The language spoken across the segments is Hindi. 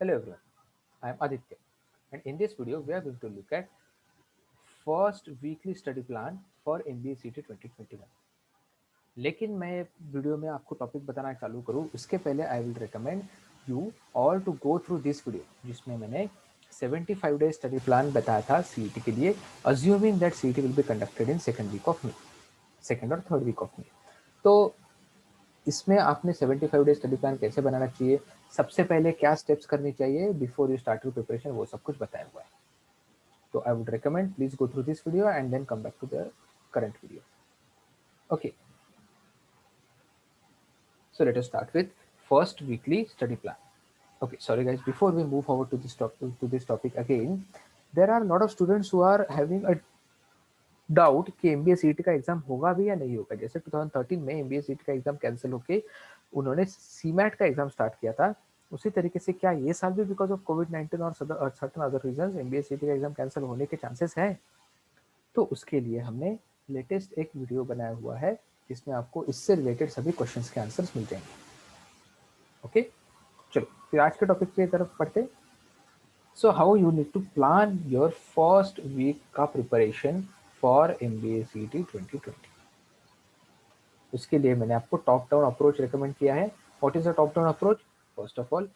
Hello everyone, I am Aditya and in this video we are going to look at first weekly study plan for MBA CT 2021। लेकिन मैं वीडियो में आपको टॉपिक बताना चालू करूँ उसके पहले I will recommend you all to go through this video जिसमें मैंने 75 डेज स्टडी प्लान बताया था CET के लिए, assuming that CET will be conducted in second week of May, second और थर्ड वीक ऑफ मे। तो इसमें आपने 75 डेज स्टडी प्लान कैसे बनाना चाहिए, सबसे पहले क्या स्टेप्स करनी चाहिए before you start your preparation, वो सब कुछ बताया हुआ है। तो I would recommend please go through this video and then come back to the current video. Okay, so let us start with first weekly study plan. Okay, sorry guys, before we move forward to this topic again, there are a lot of students who are having a doubt कि एमबीए सीईटी का एग्जाम होगा भी या नहीं होगा। जैसे 2013 में एमबीए सीईटी का एग्जाम कैंसिल होके उन्होंने सीमैट का एग्जाम स्टार्ट किया था, उसी तरीके से क्या ये साल भी बिकॉज ऑफ कोविड-19 और certain other reasons MBA CET का एग्जाम कैंसिल होने के चांसेस हैं? तो उसके लिए हमने लेटेस्ट एक वीडियो बनाया हुआ है जिसमें आपको इससे रिलेटेड सभी क्वेश्चंस के आंसर्स मिल जाएंगे। ओके, चलो फिर आज के टॉपिक की तरफ पढ़ते। So how you need to plan your first week का प्रिपरेशन फॉर एमबीए सीईटी 2020। उसके लिए मैंने आपको टॉप डाउन अप्रोच रिकमेंड किया है। What is the top down approach? First of all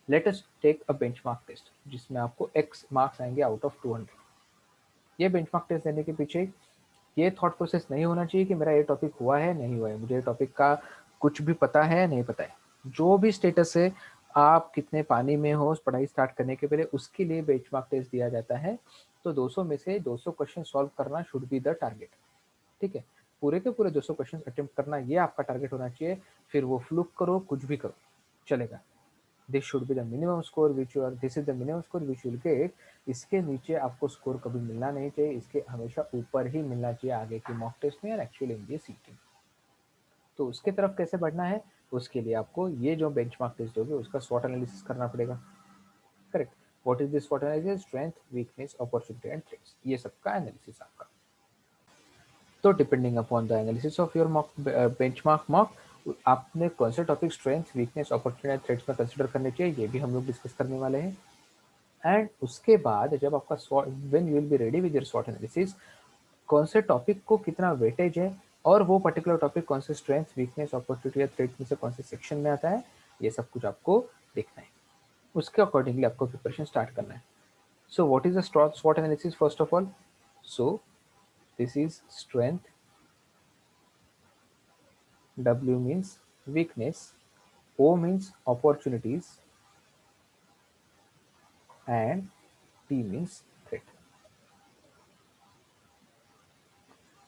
let us take a benchmark test जिसमें आपको x मार्क्स आएंगे आउट ऑफ 200। ये बेंचमार्क टेस्ट देने के पीछे ये थॉट प्रोसेस नहीं होना चाहिए कि मेरा ये टॉपिक हुआ है नहीं हुआ है, मुझे टॉपिक का कुछ भी पता है नहीं पता है। जो भी स्टेटस है, आप कितने पानी में हो पढ़ाई स्टार्ट करने के पहले, उसके लिए बेंचमार्क टेस्ट दिया जाता है। तो 200 में से 200 क्वेश्चन सॉल्व करना शुड बी द टारगेट। ठीक है, पूरे के पूरे 200 क्वेश्चन अटेम्प्ट करना ये आपका टारगेट होना चाहिए। फिर वो फ्लूक करो कुछ भी करो चलेगा। This should be the minimum score which you are, this is the minimum score which you will get. इसके नीचे आपको स्कोर कभी मिलना नहीं चाहिए, इसके हमेशा ऊपर ही मिलना चाहिए आगे की मॉक टेस्ट में और एक्चुअल एमबीए सीटी में। तो उसके तरफ कैसे बढ़ना है, उसके लिए आपको ये जो बेंचमार्क टेस्ट होगी उसका स्वॉट एनालिसिस करना पड़ेगा। करेक्ट, व्हाट इज दिस स्वॉट analysis? Strength, weakness, opportunity and threats, ये सबका एनालिसिस आपका। तो depending upon the analysis of your mock benchmark mock, आपने कौन से topic strength, weakness, opportunity, threats में कंसिडर करने चाहिए, ये भी हम लोग डिस्कस करने वाले हैं। एंड उसके बाद जब आपका when you will be ready with your स्वॉट एनालिसिस, कौन से टॉपिक को कितना वेटेज है और वो पर्टिकुलर टॉपिक कौन से स्ट्रेंथ, वीकनेस, अपॉर्चुनिटी या थ्रेट में से कौन से सेक्शन में आता है, ये सब कुछ आपको देखना है। उसके अकॉर्डिंगली आपको प्रिपरेशन स्टार्ट करना है। सो व्हाट इज द स्वॉट analysis? First of all, so this is strength, W means weakness, O means opportunities and T means threat।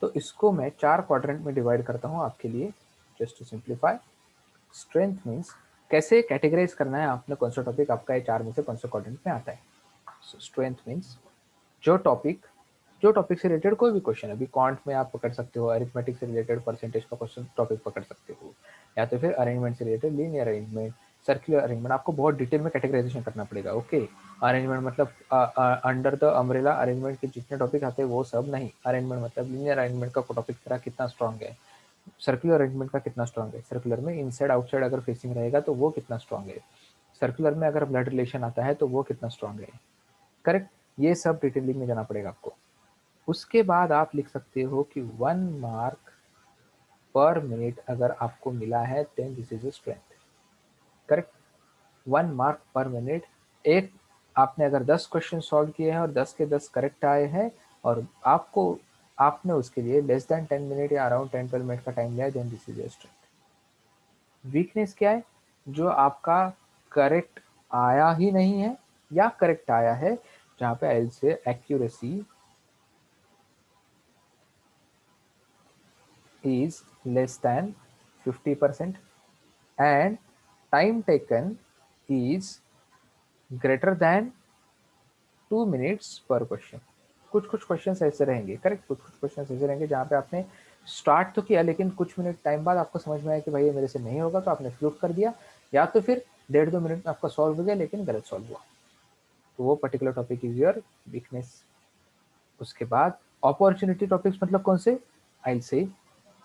तो इसको मैं 4 क्वाड्रेंट में डिवाइड करता हूँ आपके लिए, just to simplify. Strength means कैसे कैटेगराइज करना है आपने, कौन सा टॉपिक आपका ये 4 में से कौन सा क्वाड्रेंट में आता है। सो स्ट्रेंथ मीन्स जो टॉपिक से रिलेटेड कोई भी क्वेश्चन है, अभी क्वांट में आप पकड़ सकते हो, अरिथमेटिक से रिलेटेड परसेंटेज का क्वेश्चन टॉपिक पकड़ सकते हो, या तो फिर अरेंजमेंट से related linear arrangement, circular arrangement, आपको बहुत डिटेल में कैटेगराइजेशन करना पड़ेगा। ओके, अरेंजमेंट मतलब अंडर द अम्ब्रेला अरेंजमेंट के जितने टॉपिक आते हैं वो सब नहीं, अरेंजमेंट मतलब लीनियर अरेंजमेंट का टॉपिक तेरा कितना स्ट्रॉन्ग है, सर्कुलर अरेंजमेंट का कितना स्ट्रॉन्ग है, सर्कुलर में इनसाइड आउटसाइड अगर फेसिंग रहेगा तो वो कितना स्ट्रॉन्ग है, सर्कुलर में अगर ब्लड रिलेशन आता है तो वो कितना स्ट्रॉन्ग है। करेक्ट, ये सब डिटेलिंग में जाना पड़ेगा आपको। उसके बाद आप लिख सकते हो कि 1 मार्क पर मिनट अगर आपको मिला है then this is a strength. Correct, 1 mark पर मिनट। एक आपने अगर 10 क्वेश्चन सॉल्व किए हैं और 10 के 10 करेक्ट आए हैं और आपने उसके लिए लेस देन 10 मिनट या अराउंड 10-12 मिनट का टाइम लिया, then this is a strength. Weakness क्या है? जो आपका करेक्ट आया ही नहीं है या करेक्ट आया है, जहां पे आई से accuracy is less than 50% and time taken is greater than 2 minutes per question। कुछ कुछ क्वेश्चन ऐसे रहेंगे, करेक्ट, कुछ कुछ क्वेश्चन ऐसे रहेंगे जहाँ पे आपने स्टार्ट तो किया लेकिन कुछ मिनट टाइम बाद आपको समझ में आया कि भाई ये मेरे से नहीं होगा, तो आपने फ्लूक कर दिया, या तो फिर 1.5-2 मिनट में आपका सॉल्व हो गया लेकिन गलत सॉल्व हुआ, तो वो particular topic is your weakness. उसके बाद अपॉर्चुनिटी टॉपिक्स मतलब कौन से? आई से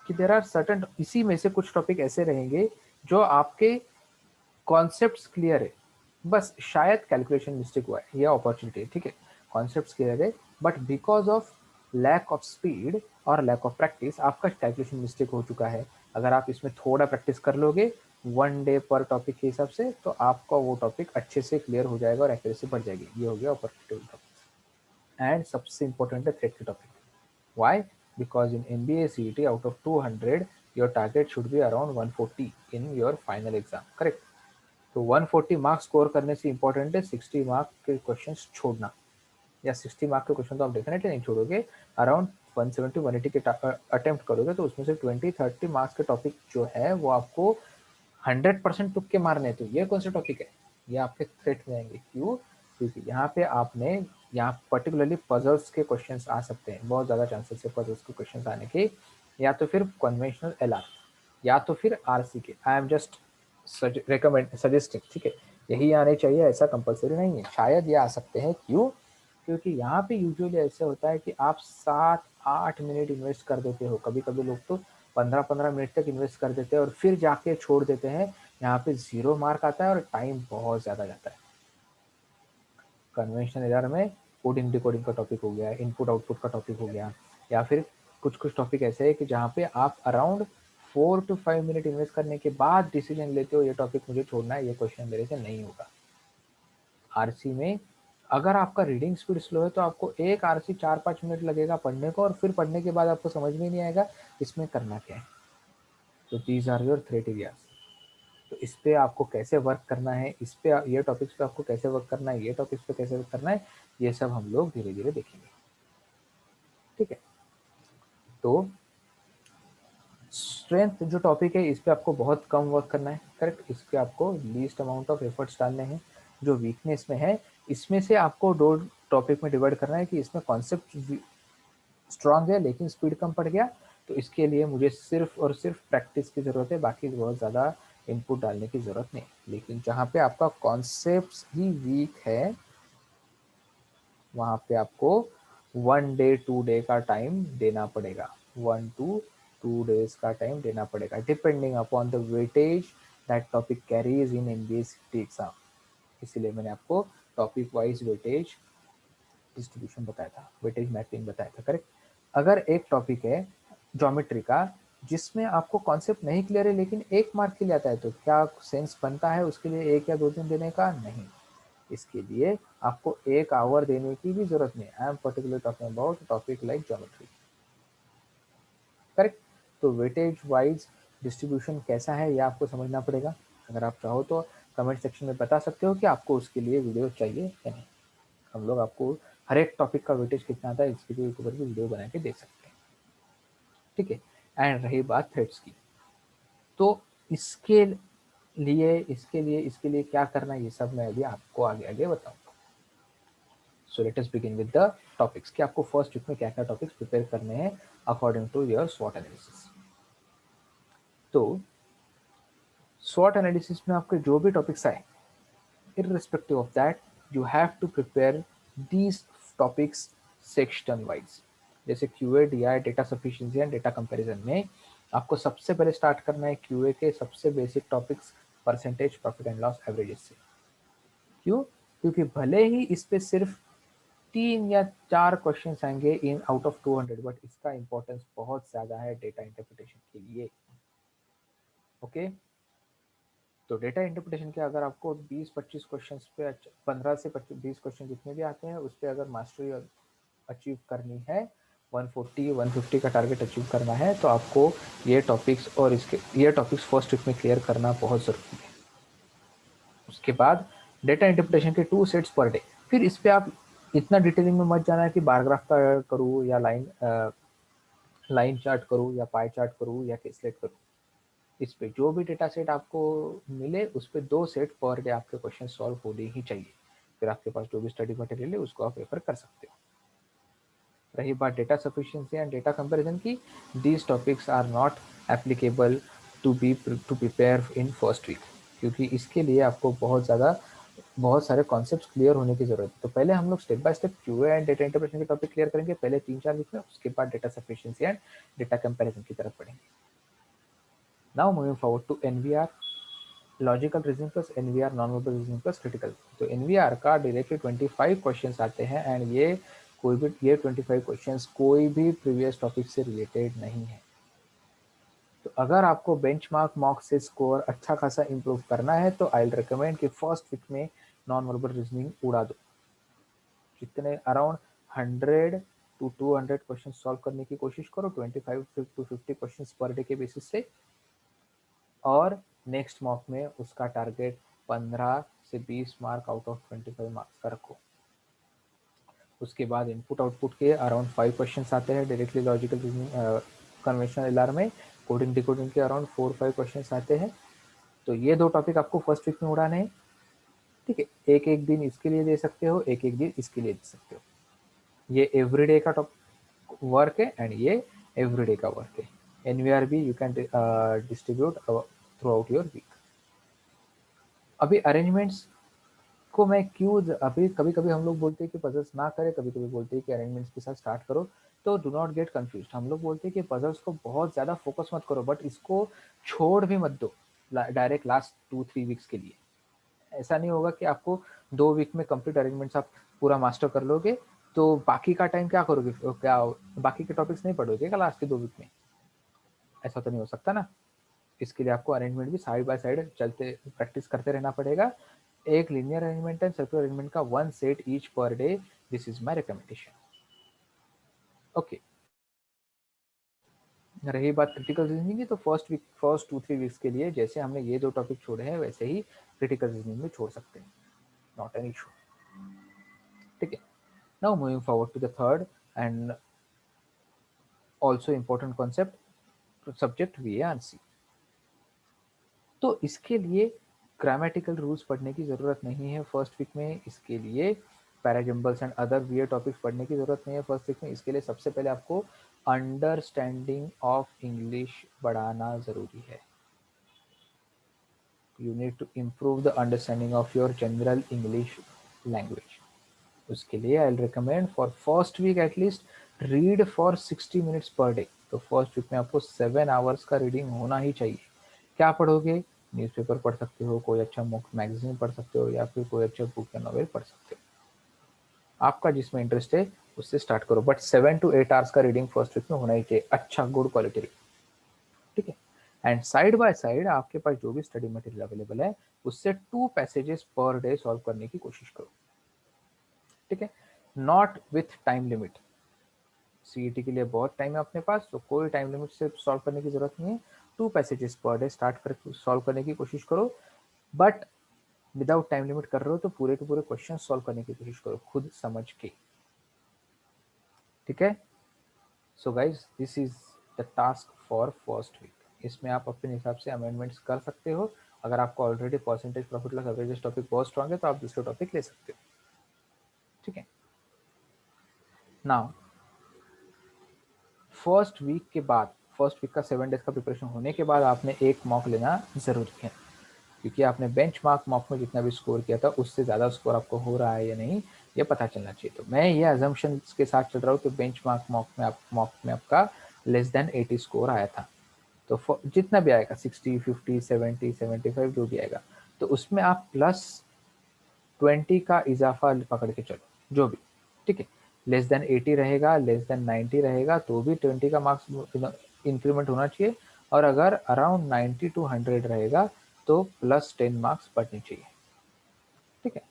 कि देर आर सर्टन, इसी में से कुछ टॉपिक ऐसे रहेंगे जो आपके कॉन्सेप्ट्स क्लियर है, बस शायद कैलकुलेशन मिस्टेक हुआ है, ये अपॉर्चुनिटी है, ठीक है, कॉन्सेप्ट क्लियर है, but because of lack of speed और लैक ऑफ प्रैक्टिस आपका कैलकुलेशन मिस्टेक हो चुका है। अगर आप इसमें थोड़ा प्रैक्टिस कर लोगे 1 डे पर टॉपिक के हिसाब से, तो आपका वो टॉपिक अच्छे से क्लियर हो जाएगा और एक्यूरेसी बढ़ जाएगी। ये हो गया अपॉर्चुनिटी टॉपिक। एंड सबसे इंपॉर्टेंट है थ्रेड की topic. Why? Because in MBA CET out of 200 your target should be around 140 in your final exam, correct? तो 140 मार्क्स स्कोर करने से इंपॉर्टेंट है 60 मार्क के क्वेश्चंस छोड़ना, या 60 मार्क के क्वेश्चन तो आप डेफिनेटली नहीं छोड़ोगे, अराउंड 170 180 के अटेम्प्ट करोगे, तो उसमें से 20 30 मार्क्स के टॉपिक जो है वो आपको 100% तुक्के मारने हैं। तो ये कौन सा टॉपिक है, ये आपके थ्रेट में आएंगे। क्यों? क्योंकि यहाँ पे आपने, यहाँ पर्टिकुलरली पजल्स के क्वेश्चंस आ सकते हैं, बहुत ज़्यादा चांसेस है पजल्स के क्वेश्चंस आने के, या तो फिर कन्वेंशनल एलआर, या तो फिर आरसी के। I am just recommend suggesting, ठीक है, यही आने चाहिए ऐसा कंपलसरी नहीं है, शायद ये आ सकते हैं। क्यों? क्योंकि यहाँ पे यूजुअली ऐसे होता है कि आप 7 8 मिनट इन्वेस्ट कर देते हो, कभी कभी लोग तो 15 15 मिनट तक इन्वेस्ट कर देते हैं और फिर जाके छोड़ देते हैं, यहाँ पे 0 मार्क आता है और टाइम बहुत ज़्यादा जाता है। कन्वेंशनल एरर में कोडिंग डिकोडिंग का टॉपिक हो गया, इनपुट आउटपुट का टॉपिक हो गया, या फिर कुछ कुछ टॉपिक ऐसे है कि जहाँ पे आप अराउंड 4 to 5 मिनट इन्वेस्ट करने के बाद डिसीजन लेते हो ये टॉपिक मुझे छोड़ना है, ये क्वेश्चन मेरे से नहीं होगा। आरसी में अगर आपका रीडिंग स्पीड स्लो है तो आपको एक आरसी 4 5 मिनट लगेगा पढ़ने को, और फिर पढ़ने के बाद आपको समझ में नहीं आएगा इसमें करना क्या है। तो these are your threat areas. तो इस पे आपको कैसे वर्क करना है, इस पे ये टॉपिक्स पे आपको कैसे वर्क करना है, ये टॉपिक्स पे कैसे वर्क करना है, ये सब हम लोग धीरे धीरे देखेंगे, ठीक है। तो स्ट्रेंथ जो टॉपिक है इस पे आपको बहुत कम वर्क करना है, करेक्ट, इस पे आपको लीस्ट अमाउंट ऑफ एफर्ट्स डालने हैं। जो वीकनेस में है इसमें से आपको दो टॉपिक में डिवाइड करना है कि इसमें कॉन्सेप्ट स्ट्रांग है लेकिन स्पीड कम पड़ गया, तो इसके लिए मुझे सिर्फ और सिर्फ प्रैक्टिस की ज़रूरत है, बाकी बहुत ज़्यादा इनपुट डालने की ज़रूरत नहीं। लेकिन जहाँ पे आपका कॉन्सेप्ट ही वीक है वहाँ पे आपको 1 डे 2 डे का टाइम देना पड़ेगा, 1 to 2 days का टाइम देना पड़ेगा, depending upon the weightage that topic carries in MBA सीटी एग्जाम। इसीलिए मैंने आपको टॉपिक वाइज वेटेज डिस्ट्रीब्यूशन बताया था, वेटेज मैपिंग बताया था, करेक्ट। अगर एक टॉपिक है ज्योमेट्री का जिसमें आपको कॉन्सेप्ट नहीं क्लियर है लेकिन 1 मार्क के लिए आता है, तो क्या सेंस बनता है उसके लिए 1 या 2 दिन देने का? नहीं, इसके लिए आपको 1 आवर देने की भी जरूरत नहीं। I am particular talking about topic like geometry, correct. तो वेटेज वाइज डिस्ट्रीब्यूशन कैसा है ये आपको समझना पड़ेगा। अगर आप चाहो तो कमेंट सेक्शन में बता सकते हो कि आपको उसके लिए वीडियो चाहिए या नहीं। हम लोग आपको हर एक टॉपिक का वेटेज कितना आता है इसके लिए ऊपर भी वीडियो बना के दे सकते हैं, ठीक है। एंड रही बात थ्रेड्स की, तो इसके लिए क्या करना है ये सब मैं अभी आपको आगे आगे बताऊंगा। So let us begin with the topics कि आपको फर्स्ट वीक में क्या क्या टॉपिक्स प्रिपेयर करने हैं अकॉर्डिंग टू योर स्वॉट एनालिसिस। तो स्वॉट एनालिसिस में आपके जो भी टॉपिक्स आए, irrespective of that you have to prepare these topics section wise। जैसे QA DI data sufficiency and data comparison में आपको सबसे पहले स्टार्ट करना है QA के सबसे basic topics, percentage profit and loss averages से। क्यों? क्योंकि भले ही इस पे सिर्फ 3 या 4 क्वेश्चन आएंगे इन आउट ऑफ 200, बट इसका इंपॉर्टेंस बहुत ज्यादा है डेटा इंटरप्रिटेशन के लिए, ओके। तो डेटा इंटरप्रिटेशन के अगर आपको 20 25 क्वेश्चन पे 15 से 20 क्वेश्चन जितने भी आते हैं उस पर अगर मास्टरी अचीव करनी है, 140 150 का टारगेट अचीव करना है, तो आपको ये टॉपिक्स फर्स्ट वीक में क्लियर करना बहुत ज़रूरी है। उसके बाद डेटा इंटरप्रिटेशन के 2 सेट्स पर डे। फिर इस पर आप इतना डिटेलिंग में मत जाना है कि बार ग्राफ का करूँ या लाइन चार्ट करूँ या पाई चार्ट करूँ या केसलेट करूँ। इस पे जो भी डेटा सेट आपको मिले उस पे 2 सेट पर डे आपके क्वेश्चन सॉल्व होने ही चाहिए। फिर आपके पास जो भी स्टडी मटेरियल है उसको आप रेफर कर सकते हो। रही बात data sufficiency and data comparison की, these topics are not applicable to prepare in first week, क्योंकि इसके लिए आपको बहुत सारे कॉन्सेप्ट्स क्लियर होने की जरूरत है। तो पहले हम लोग step by step QA and data interpretation के टॉपिक क्लियर करेंगे पहले 3 4 वीक में, उसके बाद data sufficiency and data comparison की तरफ पढ़ेंगे। Now moving forward to NVR, logical reasoning plus NVR non verbal reasoning plus critical. तो एनवीआर का डायरेक्टली 25 क्वेश्चंस आते हैं एंड ये 25 क्वेश्चंस कोई भी प्रीवियस टॉपिक से रिलेटेड नहीं है। तो अगर आपको बेंचमार्क मॉक से स्कोर अच्छा खासा इंप्रूव करना है तो आई विल रिकमेंड कि फर्स्ट वीक में नॉन वर्बल रीजनिंग उड़ा दो। जितने अराउंड 100 to 200 क्वेश्चन सॉल्व करने की कोशिश करो 25 to 50 क्वेश्चन पर डे के बेसिस से, और नेक्स्ट मॉक में उसका टारगेट 15 से 20 मार्क आउट ऑफ 25 मार्क्स का रखो। उसके बाद इनपुट आउटपुट के अराउंड 5 क्वेश्चंस आते हैं directly logical reasoning conventional LR में। कोडिंग डिकोडिंग के अराउंड 4-5 क्वेश्चंस आते हैं। तो ये दो टॉपिक आपको फर्स्ट वीक में उड़ाने हैं, ठीक है। एक एक दिन इसके लिए दे सकते हो, एक एक दिन इसके लिए दे सकते हो। ये एवरीडे का वर्क है एंड ये एवरीडे का वर्क है। एनवीआर भी you can distribute throughout your week. अभी अरेंजमेंट्स को मैं क्यों अभी कभी कभी हम लोग बोलते हैं कि पजल्स ना करें, कभी कभी बोलते हैं कि अरेंजमेंट्स के साथ स्टार्ट करो। तो डू नॉट गेट कंफ्यूज। हम लोग बोलते हैं कि पजल्स को बहुत ज्यादा फोकस मत करो, बट इसको छोड़ भी मत दो डायरेक्ट लास्ट 2-3 वीक्स के लिए। ऐसा नहीं होगा कि आपको 2 वीक में कंप्लीट अरेंजमेंट्स आप पूरा मास्टर कर लोगे तो बाकी का टाइम क्या करोगे, क्या बाकी के टॉपिक्स नहीं पढ़ोगे क्या लास्ट के 2 वीक में? ऐसा तो नहीं हो सकता ना। इसके लिए आपको अरेंजमेंट भी साइड बाय साइड चलते प्रैक्टिस करते रहना पड़ेगा। एक linear arrangement and circular arrangement का 1 set each per day, this is my recommendation. Okay, रही बात क्रिटिकल रीजनिंग की, तो फर्स्ट 2-3 वीक्स के लिए जैसे हमने ये दो टॉपिक छोड़े हैं वैसे ही क्रिटिकल रीजनिंग में छोड़ सकते हैं, नॉट एन इशू, ठीक है। Now moving forward to the third and also important concept, subject VARC। तो इसके लिए ग्रामेटिकल रूल्स पढ़ने की ज़रूरत नहीं है फर्स्ट वीक में। इसके लिए पैराजम्बल्स एंड अदर वीए टॉपिक्स पढ़ने की ज़रूरत नहीं है फर्स्ट वीक में। इसके लिए सबसे पहले आपको अंडरस्टैंडिंग ऑफ इंग्लिश बढ़ाना ज़रूरी है। You need to improve the understanding of your general English language. उसके लिए I will recommend for first week at least read for 60 minutes per day. तो फर्स्ट वीक में आपको 7 आवर्स का रीडिंग होना ही चाहिए। क्या पढ़ोगे? न्यूज़पेपर पढ़ सकते हो, कोई अच्छा मैगजीन पढ़ सकते हो, या फिर कोई अच्छा बुक या नॉवेल पढ़ सकते हो। आपका जिसमें इंटरेस्ट है उससे स्टार्ट करो, बट 7 to 8 आवर्स का रीडिंग फर्स्ट वीक में होना ही चाहिए, अच्छा गुड क्वालिटी, ठीक है। एंड साइड बाय साइड आपके पास जो भी स्टडी मटेरियल अवेलेबल है उससे 2 पैसेजेस पर डे सॉल्व करने की कोशिश करो, ठीक है। Not with time limit. CET के लिए बहुत टाइम है अपने पास, तो कोई टाइम लिमिट से सॉल्व करने की जरूरत नहीं है। 2 पैसेजेस पर डे स्टार्ट कर सॉल्व करने की कोशिश करो, बट विदाउट टाइम लिमिट कर रहे हो तो पूरे के पूरे क्वेश्चन सॉल्व करने की कोशिश करो खुद समझ के, ठीक है। So guys this is the task for first week. इसमें आप अपने हिसाब से अमेंडमेंट्स कर सकते हो। अगर आपको already percentage profit loss averages topic बहुत स्ट्रांग है तो आप दूसरे टॉपिक ले सकते हो, ठीक है। नाउ फर्स्ट वीक के बाद, फर्स्ट वीक का 7 डेज का प्रिपरेशन होने के बाद आपने एक मॉक लेना जरूरी है, क्योंकि आपने बेंच मार्क मॉक में जितना भी स्कोर किया था उससे ज़्यादा स्कोर आपको हो रहा है या नहीं ये पता चलना चाहिए। तो मैं ये अजम्पशन के साथ चल रहा हूँ कि बेंच मार्क मॉक में आपका लेस देन 80 स्कोर आया था। तो जितना भी आएगा 60, 50, 70, 75 जो भी आएगा, तो उसमें आप +20 का इजाफा पकड़ के चलो जो भी, ठीक है। लेस देन 80 रहेगा, लेस देन 90 रहेगा तो भी 20 का मार्क्स इंक्रीमेंट होना चाहिए, और अगर अराउंड 90 to 100 रहेगा तो +10 मार्क्स बढ़ने चाहिए, ठीक है।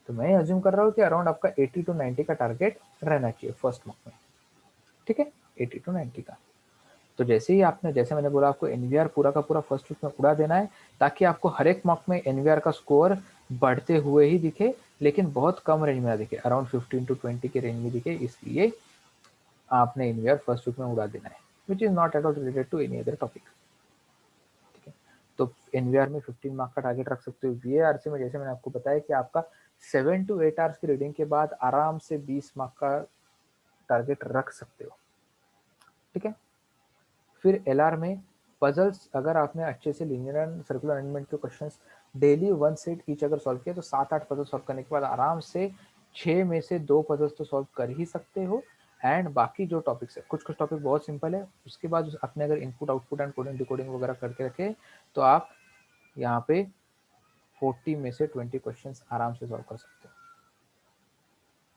तो मैं अज्यूम कर रहा हूँ कि अराउंड आपका 80 to 90 का टारगेट रहना चाहिए फर्स्ट मॉक में, ठीक है, 80 to 90 का। तो जैसे ही आपने, जैसे मैंने बोला, आपको एनवीआर पूरा का पूरा फर्स्ट वीक में उड़ा देना है, ताकि आपको हर एक मॉक में एनवीआर का स्कोर बढ़ते हुए ही दिखे, लेकिन बहुत कम रेंज में ना दिखे, अराउंड 15 to 20 के रेंज में दिखे। इसलिए आपने एनवीआर फर्स्ट वीक में उड़ा देना है, which is not at all related to any other topic, ठीक है। तो एनवीआर में 15 मार्क का टारगेट रख सकते हो। वीएआरसी में जैसे मैंने आपको बताया कि आपका 7 to 8 आवर्स की रीडिंग के बाद आराम से 20 मार्क का टारगेट रख सकते हो, ठीक है। फिर एलआर में पजल्स, अगर आपने अच्छे से लीनियर एंड सर्कुलर अरेंजमेंट के क्वेश्चंस डेली 1 सेट ईच अगर सॉल्व किया तो 7-8 पजल सॉल्व करने के बाद आराम से 6 में से 2 पजल्स तो सॉल्व कर ही सकते हो। एंड बाकी जो टॉपिक्स है, कुछ कुछ टॉपिक बहुत सिंपल है, उसके बाद आपने अगर input output and coding decoding वगैरह करके रखे तो आप यहाँ पे 40 में से 20 क्वेश्चंस आराम से सॉल्व कर सकते हो।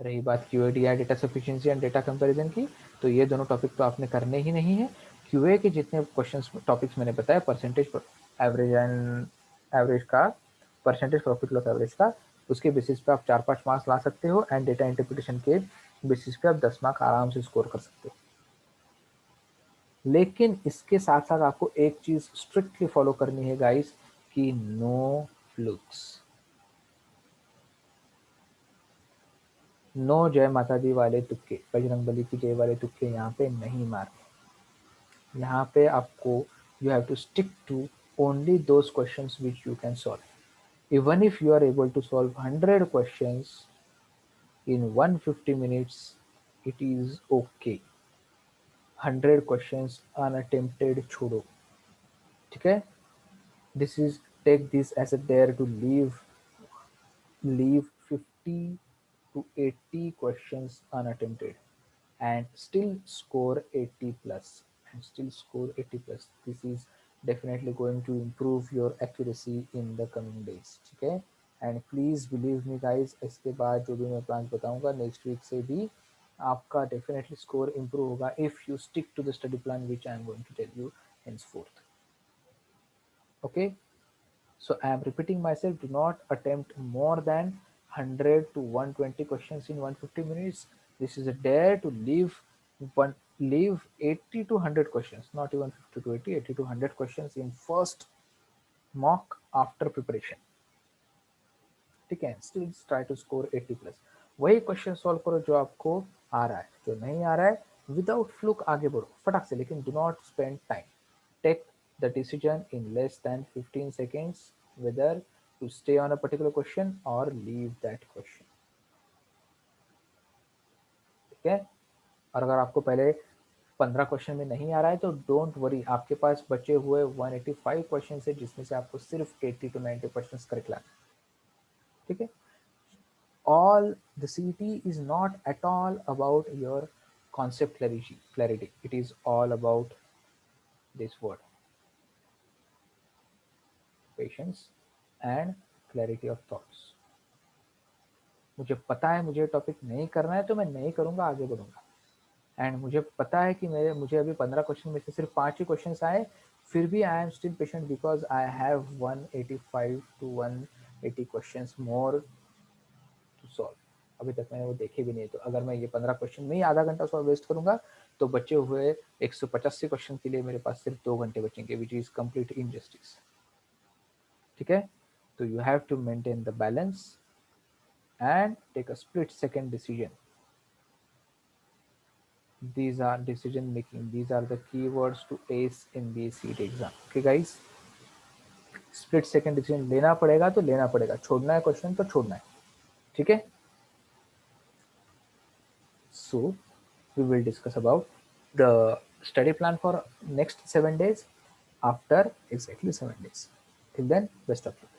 रही बात क्यूए या data sufficiency and data comparison की, तो ये दोनों टॉपिक तो आपने करने ही नहीं है। क्यूए के जितने क्वेश्चंस टॉपिक्स मैंने बताया, परसेंटेज एवरेज एंड एवरेज का, परसेंटेज प्रॉफिट लॉस एवरेज का, उसके बेसिस पे आप 4-5 मार्क्स ला सकते हो, एंड डेटा इंटरप्रिटेशन के बेसिस पे आप 10 मार्क्स आराम से स्कोर कर सकते हो। लेकिन इसके साथ साथ आपको एक चीज स्ट्रिक्टली फॉलो करनी है गाइस, कि नो फ्लूक्स, नो जय माता दी वाले तुक्के, बजरंग बली की जय वाले तुक्के यहाँ पे नहीं मारने। यहाँ पे आपको you have to stick to only those questions which you can solve. Even if you are able to solve 100 questions in 150 minutes, it is okay। 100 questions unattempted छोड़ो, ठीक है। This is, take this as a dare to leave 50 to 80 questions unattempted and still score 80 plus, and still score 80 plus। This is definitely going to improve your accuracy in the coming days, ठीक है। And please believe me guys, इसके बाद जो भी मैं प्लान बताऊंगा नेक्स्ट वीक से भी आपका डेफिनेटली स्कोर इंप्रूव होगा, if you stick to the study plan which I am going to tell you henceforth। Okay, so I am repeating myself, do not attempt more than 100 to 120 questions in 150 minutes. This is a dare to leave 80 to 100 questions, not even 50 to 80, 80 to 100 questions in first mock after preparation, ठीक है। Still try to score 80 plus. वही क्वेश्चन सॉल्व करो जो आपको आ रहा है, जो नहीं आ रहा है विदाउट फ्लूक आगे बढ़ो फटाक से, लेकिन do not spend time. Take the decision in less than 15 seconds whether to stay on a particular question or leave that question, ठीक है। और अगर आपको पहले 15 क्वेश्चन में नहीं आ रहा है तो डोंट वरी, आपके पास बचे हुए 185 क्वेश्चन है जिसमें से आपको सिर्फ 80 to 90 क्वेश्चन करेक्ट लाना, ठीक है। all the CET is not at all about your concept clarity. It is all about this word, patience and clarity of thoughts। मुझे पता है मुझे टॉपिक नहीं करना है तो मैं नहीं करूंगा, आगे बढ़ूंगा। एंड मुझे पता है कि मुझे अभी 15 क्वेश्चन में से सिर्फ 5 ही क्वेश्चन आए, फिर भी I am still patient because I have 185 to 180 questions more to solve. अभी तक मैंने वो देखे भी नहीं, तो अगर मैं ये 15 क्वेश्चन में ही आधा घंटा सॉल्व वेस्ट करूंगा तो बचे हुए 185 क्वेश्चन के लिए मेरे पास सिर्फ 2 घंटे बचेंगे, विच इज कंप्लीट इनजस्टिस, ठीक है। तो you have to maintain the balance and take a split second decision. These are decision making, these are the keywords to ace in the CET exam, okay guys। Split second decision लेना पड़ेगा तो लेना पड़ेगा, छोड़ना है क्वेश्चन तो छोड़ना है, ठीक है। So we will discuss about the study plan for next 7 days after exactly 7 days. Till then, best of luck.